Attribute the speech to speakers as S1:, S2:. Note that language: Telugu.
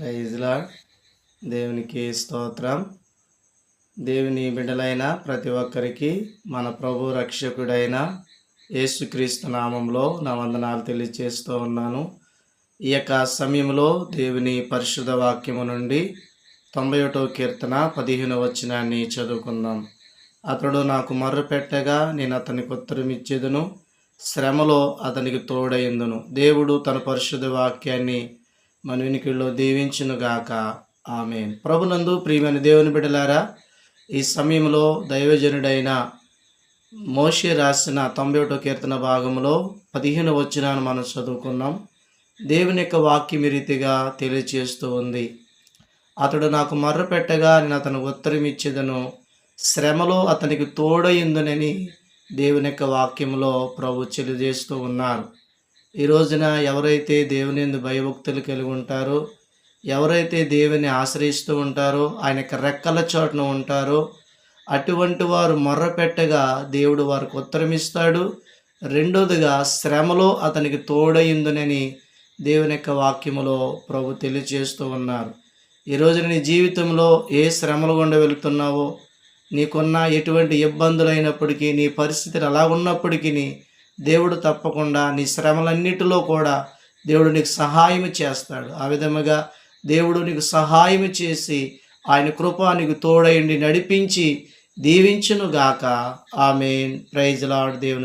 S1: Praise lord. దేవునికి స్తోత్రం. దేవుని బిడ్డలైన ప్రతి ఒక్కరికి మన ప్రభు రక్షకుడైన యేసుక్రీస్తు నామంలో నా వందనాలు తెలియజేస్తూ ఉన్నాను. ఈ యొక్క సమయంలో దేవుని పరిశుద్ధ వాక్యము నుండి 91వ కీర్తన 15వ వచనాన్ని చదువుకుందాం. అతడు నాకు మొర్రపెట్టగా నేను అతనికి ఉత్తరమిచ్చేదను, శ్రమలో అతనికి తోడైందును. దేవుడు తన పరిశుద్ధ వాక్యాన్ని మన వినికిడిలో దీవించునుగాక. ఆమేన్. ప్రభునందు ప్రియమైన దేవుని బిడ్డలారా, ఈ సమయంలో దైవజనుడైన మోషే రాసిన 91వ కీర్తన భాగంలో 15వ వచనాన్ని మనం చదువుకున్నాం. దేవుని యొక్క వాక్యం ఈ రీతిగా తెలియచేస్తూ ఉంది. అతడు నాకు మొర్రపెట్టగా నేను అతనికి ఉత్తరం ఇచ్చేదను, శ్రమలో అతనికి తోడయిందునని దేవుని యొక్క వాక్యంలో ప్రభు తెలియజేస్తూ ఉన్నారు. ఈ రోజున ఎవరైతే దేవుని యందు భయభక్తులు కలిగి ఉంటారో, ఎవరైతే దేవుని ఆశ్రయిస్తూ ఉంటారో, ఆయన యొక్క రెక్కల చాటున ఉంటారో, అటువంటి వారు మొర్రపెట్టగా దేవుడు వారికి ఉత్తరమిస్తాడు. రెండోదిగా శ్రమలో అతనికి తోడయిందునని దేవుని యొక్క వాక్యములో ప్రభు తెలియజేస్తూ ఉన్నారు. ఈరోజు నీ జీవితంలో ఏ శ్రమలు గుండా వెళుతున్నావో, నీకున్న ఎటువంటి ఇబ్బందులైనప్పటికీ, నీ పరిస్థితులు అలా ఉన్నప్పటికీ దేవుడు తప్పకుండా నీ శ్రమలన్నిటిలో కూడా దేవుడు నీకు సహాయం చేస్తాడు. ఆ విధముగా దేవుడు నీకు సహాయం చేసి ఆయన కృప నీకు తోడైండి నడిపించి దీవించునుగాక. ఆమేన్. Praise Lord. దేవుని